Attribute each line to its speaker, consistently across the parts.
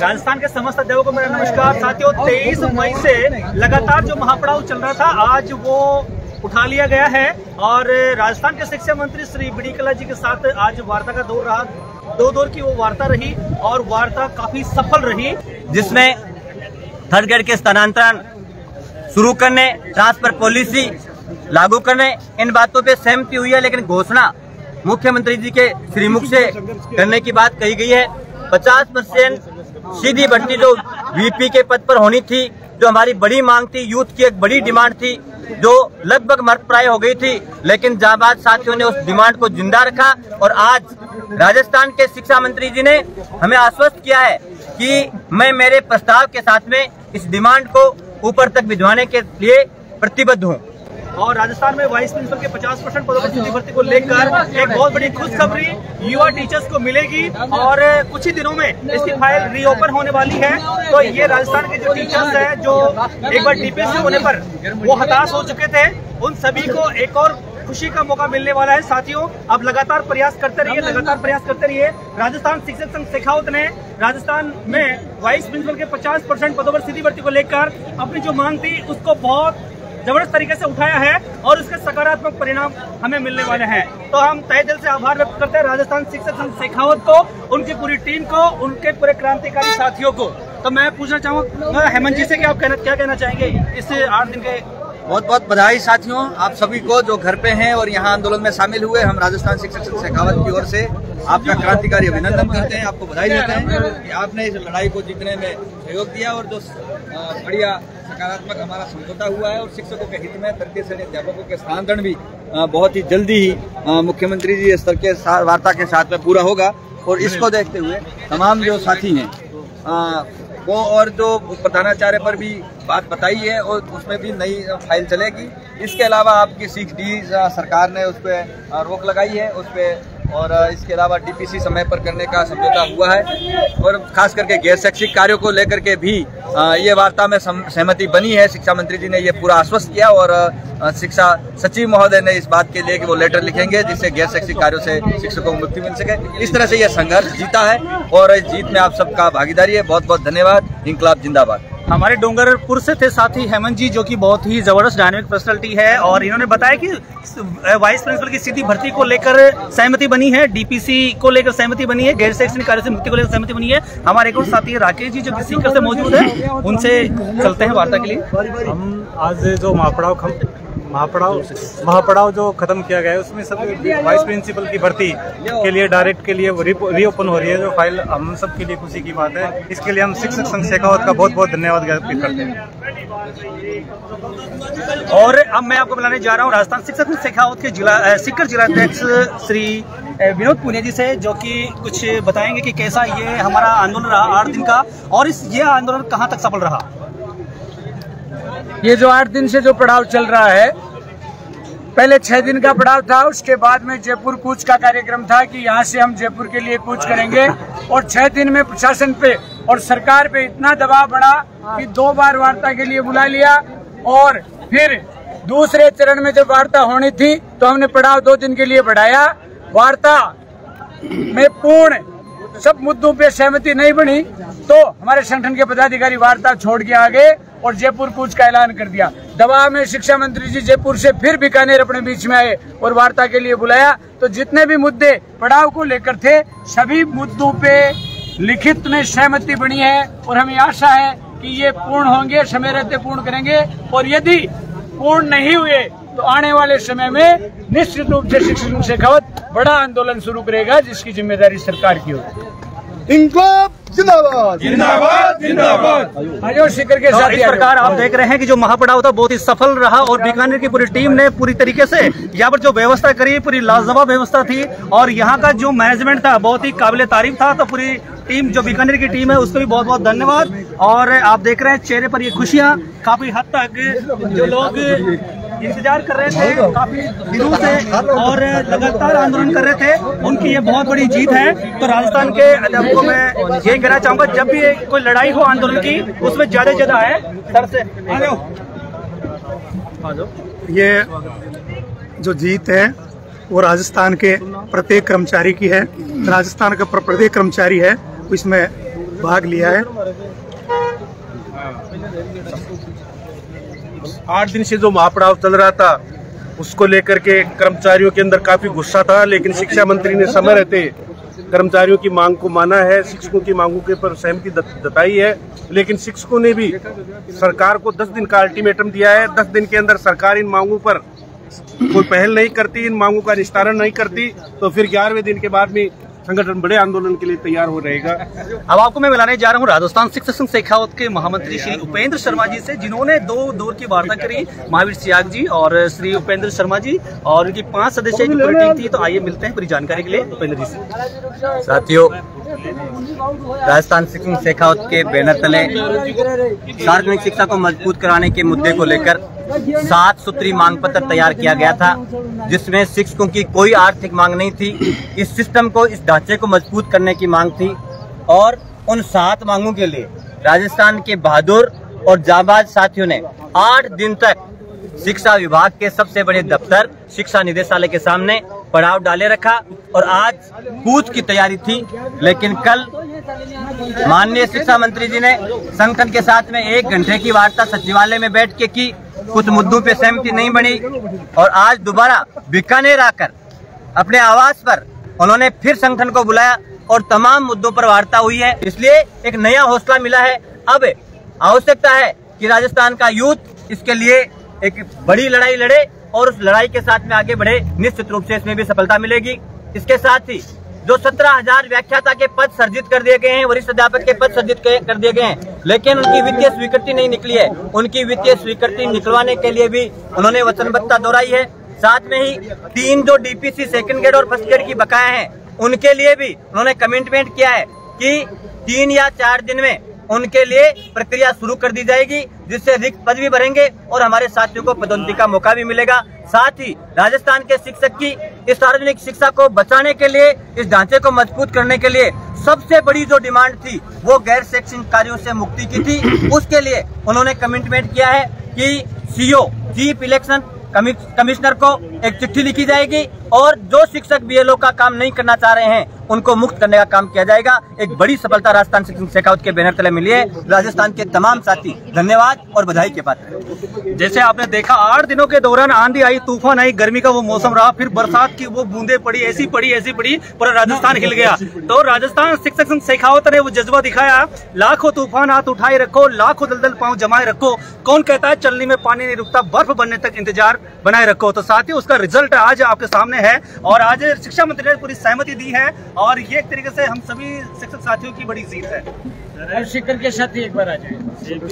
Speaker 1: राजस्थान के समस्त अध्यापकों को मेरा नमस्कार। साथियों, 23 मई से लगातार जो महापड़ाव चल रहा था, आज वो उठा लिया गया है और राजस्थान के शिक्षा मंत्री श्री बी डी कल्ला जी के साथ आज वार्ता का दौर रहा। 2 दौर की वो वार्ता रही और वार्ता काफी सफल रही,
Speaker 2: जिसमें थर्ड ग्रेड के स्थानांतरण शुरू करने, ट्रांसफर पॉलिसी लागू करने, इन बातों पे सहमति हुई है। लेकिन घोषणा मुख्यमंत्री जी के श्रीमुख से करने की बात कही गई है। 50% सीधी भर्ती जो वीपी के पद पर होनी थी, जो हमारी बड़ी मांग थी, यूथ की एक बड़ी डिमांड थी, जो लगभग मर्द प्राय हो गई थी, लेकिन जाबाज साथियों ने उस डिमांड को जिंदा रखा। और आज राजस्थान के शिक्षा मंत्री जी ने हमें आश्वस्त किया है कि मैं मेरे प्रस्ताव के साथ में इस डिमांड को ऊपर तक भिजवाने के लिए प्रतिबद्ध हूँ।
Speaker 1: और राजस्थान में वाइस प्रिंसिपल के 50% पदों पर सीधी भर्ती को लेकर एक बहुत बड़ी खुशखबरी युवा टीचर्स को मिलेगी और कुछ ही दिनों में इसकी फाइल रीओपन होने वाली है। तो ये राजस्थान के जो टीचर्स हैं, जो एक बार डीपीएससी होने पर वो हताश हो चुके थे, उन सभी को एक और खुशी का मौका मिलने वाला है। साथियों, अब लगातार प्रयास करते रहिए। राजस्थान शिक्षक संघ शेखावत ने राजस्थान में वाइस प्रिंसिपल के 50% पदों पर सीधी भर्ती को लेकर अपनी जो मांग थी उसको बहुत जबरदस्त तरीके से उठाया है और उसके सकारात्मक परिणाम हमें मिलने वाले हैं। तो हम तहे दिल से आभार व्यक्त करते हैं राजस्थान शिक्षक संघ शेखावत को, उनकी पूरी टीम को, उनके पूरे क्रांतिकारी साथियों को। तो मैं पूछना चाहूँगा हेमंत जी से कि आप क्या कहना चाहेंगे इस 8 दिन के।
Speaker 3: बहुत बहुत बधाई साथियों, आप सभी को जो घर पे हैं और यहाँ आंदोलन में शामिल हुए। हम राजस्थान शिक्षक संघ शेखावत की ओर से आपका क्रांतिकारी अभिनंदन करते हैं, आपको बधाई देते हैं कि आपने इस लड़ाई को जीतने में सहयोग दिया और जो बढ़िया सकारात्मक हमारा समझौता हुआ है और शिक्षकों के हित में तृतीय श्रेणी अध्यापकों के स्थानांतरण भी बहुत ही जल्दी ही मुख्यमंत्री जी स्तर के वार्ता के साथ में पूरा होगा। और इसको देखते हुए तमाम जो साथी हैं वो और जो प्रधानाचार्य पर भी बात बताई है और उसमें भी नई फाइल चलेगी। इसके अलावा आपकी 6D सरकार ने उस पर रोक लगाई है उस पर, और इसके अलावा डीपीसी समय पर करने का समझौता हुआ है और खास करके गैर शैक्षिक कार्यों को लेकर के भी ये वार्ता में सहमति बनी है। शिक्षा मंत्री जी ने ये पूरा आश्वस्त किया और शिक्षा सचिव महोदय ने इस बात के लिए कि वो लेटर लिखेंगे जिससे गैर शैक्षिक कार्यों से शिक्षकों को मुक्ति मिल सके। इस तरह से यह संघर्ष जीता है और इस जीत में आप सबका भागीदारी है। बहुत बहुत धन्यवाद। इंकलाब जिंदाबाद।
Speaker 1: हमारे डोंगरपुर से थे साथी हेमंत जी, जो कि बहुत ही जबरदस्त डायनेमिक पर्सनालिटी है और इन्होंने बताया कि वाइस प्रिंसिपल की सीधी भर्ती को लेकर सहमति बनी है, डीपीसी को लेकर सहमति बनी है, गैर शैक्षणिक कार्य से मुक्ति को लेकर सहमति बनी है। हमारे एक और साथी राकेश जी जो कि सीकर से मौजूद है, उनसे चलते हैं वार्ता के लिए।
Speaker 4: हम आज जो महापड़ाव जो खत्म किया गया है उसमें सब वाइस प्रिंसिपल की भर्ती के लिए डायरेक्ट के लिए रीओपन हो रही है जो फाइल, हम सब के लिए खुशी की बात है। इसके लिए हम शिक्षक संघ शेखावत का बहुत बहुत धन्यवाद ज्ञापित करते हैं।
Speaker 1: और अब मैं आपको बुलाने जा रहा हूँ राजस्थान शिक्षक संघ शेखावत के सीकर जिलाध्यक्ष श्री विनोद पुनिया जी से, जो कि कुछ बताएंगे कि कैसा ये हमारा आंदोलन रहा 8 दिन का और ये आंदोलन कहाँ तक सफल रहा।
Speaker 5: ये जो 8 दिन से जो पड़ाव चल रहा है, पहले 6 दिन का पड़ाव था, उसके बाद में जयपुर कूच का कार्यक्रम था कि यहाँ से हम जयपुर के लिए कूच करेंगे। और 6 दिन में प्रशासन पे और सरकार पे इतना दबाव बढ़ा कि 2 बार वार्ता के लिए बुला लिया और फिर दूसरे चरण में जब वार्ता होनी थी तो हमने पड़ाव 2 दिन के लिए बढ़ाया। वार्ता में पूर्ण सब मुद्दों पे सहमति नहीं बनी तो हमारे संगठन के पदाधिकारी वार्ता छोड़ के आ गए और जयपुर कूच का ऐलान कर दिया। दबाव में शिक्षा मंत्री जी जयपुर से फिर बीकानेर अपने बीच में आए और वार्ता के लिए बुलाया। तो जितने भी मुद्दे पड़ाव को लेकर थे, सभी मुद्दों पे लिखित में सहमति बनी है और हमें आशा है कि ये पूर्ण होंगे, समय रहते पूर्ण करेंगे। और यदि पूर्ण नहीं हुए तो आने वाले समय में निश्चित रूप से शिक्षक संघ शेखावत बड़ा आंदोलन शुरू करेगा, जिसकी जिम्मेदारी सरकार की होगी।
Speaker 6: इंकलाब जिंदाबाद
Speaker 5: जिंदाबाद जिंदाबाद। आजो शिखर के साथ
Speaker 1: इस प्रकार आप देख रहे हैं कि जो महापड़ाव था बहुत ही सफल रहा और बीकानेर की पूरी टीम ने पूरी तरीके से यहाँ पर जो व्यवस्था करी, पूरी लाजवाब व्यवस्था थी और यहाँ का जो मैनेजमेंट था बहुत ही काबिले तारीफ था। तो पूरी टीम जो बीकानेर की टीम है उसको भी बहुत बहुत धन्यवाद। और आप देख रहे हैं चेहरे पर ये खुशियाँ, काफी हद तक जो लोग इंतजार कर रहे थे काफी दिनों से और लगातार आंदोलन कर रहे थे, उनकी ये बहुत बड़ी जीत है। तो राजस्थान के अध्यापकों में ये कहना चाहूंगा, जब भी कोई लड़ाई हो आंदोलन की उसमें ज्यादा ज्यादा है। सर से आ जाओ।
Speaker 4: ये जो जीत है वो राजस्थान के प्रत्येक कर्मचारी की है। राजस्थान का प्रत्येक कर्मचारी है इसमें
Speaker 6: भाग लिया है।
Speaker 7: 8 दिन से जो महापड़ाव चल रहा था उसको लेकर के कर्मचारियों के अंदर काफी गुस्सा था, लेकिन शिक्षा मंत्री ने समय रहते कर्मचारियों की मांग को माना है, शिक्षकों की मांगों के पर सहमति जताई है। लेकिन शिक्षकों ने भी सरकार को 10 दिन का अल्टीमेटम दिया है। 10 दिन के अंदर सरकार इन मांगों पर कोई पहल नहीं करती, इन मांगों का निस्तारण नहीं करती, तो फिर 11वें दिन के बाद में संगठन बड़े आंदोलन के लिए तैयार हो रहेगा।
Speaker 1: अब आपको मैं मिलाने जा रहा हूँ राजस्थान शिक्षक संघ शेखावत के महामंत्री श्री उपेंद्र शर्मा जी से, जिन्होंने 2 दौर की वार्ता करी, महावीर सियाग जी और श्री उपेंद्र शर्मा जी, और उनकी 5 सदस्यों की पूरी टीम थी। तो आइए मिलते हैं पूरी जानकारी के लिए उपेंद्र जी से।
Speaker 2: साथियों, राजस्थान शिक्षक शेखावत के बैनर तले सार्वजनिक शिक्षा को मजबूत कराने के मुद्दे को लेकर 7 सूत्री मांग पत्र तैयार किया गया था, जिसमें शिक्षकों की कोई आर्थिक मांग नहीं थी। इस सिस्टम को, इस ढांचे को मजबूत करने की मांग थी। और उन 7 मांगों के लिए राजस्थान के बहादुर और जाबाज साथियों ने 8 दिन तक शिक्षा विभाग के सबसे बड़े दफ्तर शिक्षा निदेशालय के सामने पड़ाव डाले रखा और आज कूच की तैयारी थी। लेकिन कल माननीय शिक्षा मंत्री जी ने संगठन के साथ में 1 घंटे की वार्ता सचिवालय में बैठ के की, कुछ मुद्दों पे सहमति नहीं बनी और आज दोबारा बीकानेर आकर अपने आवास पर उन्होंने फिर संगठन को बुलाया और तमाम मुद्दों पर वार्ता हुई है। इसलिए एक नया हौसला मिला है। अब आवश्यकता है कि राजस्थान का यूथ इसके लिए एक बड़ी लड़ाई लड़े और उस लड़ाई के साथ में आगे बढ़े। निश्चित रूप से इसमें भी सफलता मिलेगी। इसके साथ ही जो 17,000 व्याख्याता के पद सर्जित कर दिए गए हैं, वरिष्ठ अध्यापक के पद सर्जित कर दिए गए हैं, लेकिन उनकी वित्तीय स्वीकृति नहीं निकली है। उनकी वित्तीय स्वीकृति निकलवाने के लिए भी उन्होंने वचनबद्धता दोहराई है। साथ में ही 3 जो डीपीसी सेकंड ग्रेड और फर्स्ट ग्रेड की बकाया हैं, उनके लिए भी उन्होंने कमिटमेंट किया है कि 3 या 4 दिन में उनके लिए प्रक्रिया शुरू कर दी जाएगी, जिससे रिक्त पद भी भरेंगे और हमारे साथियों को पदोन्नति का मौका भी मिलेगा। साथ ही राजस्थान के शिक्षक की इस सार्वजनिक शिक्षा को बचाने के लिए, इस ढांचे को मजबूत करने के लिए सबसे बड़ी जो डिमांड थी वो गैर शैक्षणिक कार्यों से मुक्ति की थी। उसके लिए उन्होंने कमिटमेंट किया है कि सीओ, चीफ इलेक्शन कमिश्नर को एक चिट्ठी लिखी जाएगी और जो शिक्षक बीएलओ का काम नहीं करना चाह रहे हैं उनको मुक्त करने का काम किया जाएगा। एक बड़ी सफलता राजस्थान शिक्षक शेखावत के बैनर तले मिली है। राजस्थान के तमाम साथी धन्यवाद और बधाई के पात्र हैं।
Speaker 1: जैसे आपने देखा 8 दिनों के दौरान आंधी आई, तूफान आई, गर्मी का वो मौसम रहा, फिर बरसात की वो बूंदे पड़ी, ऐसी पड़ी, पूरा राजस्थान हिल गया। तो राजस्थान शिक्षक संघ शेखावत ने वो जज्बा दिखाया, लाखों तूफान हाथ उठाए रखो, लाखों दलदल पांव जमाए रखो, कौन कहता है चलने में पानी नहीं रुकता, बर्फ बनने तक इंतजार बनाए रखो। तो साथियों, उसका रिजल्ट आज आपके सामने है और आज शिक्षा मंत्री ने पूरी सहमति दी है और ये एक तरीके से हम सभी शिक्षक साथियों की बड़ी जीत है।
Speaker 5: शिखर के साथ एक बार आ जाए।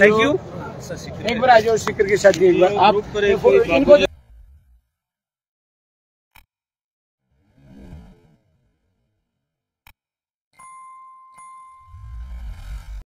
Speaker 1: Thank you.
Speaker 5: एक बार आ जाओ शिखर के साथ एक बार आप इनको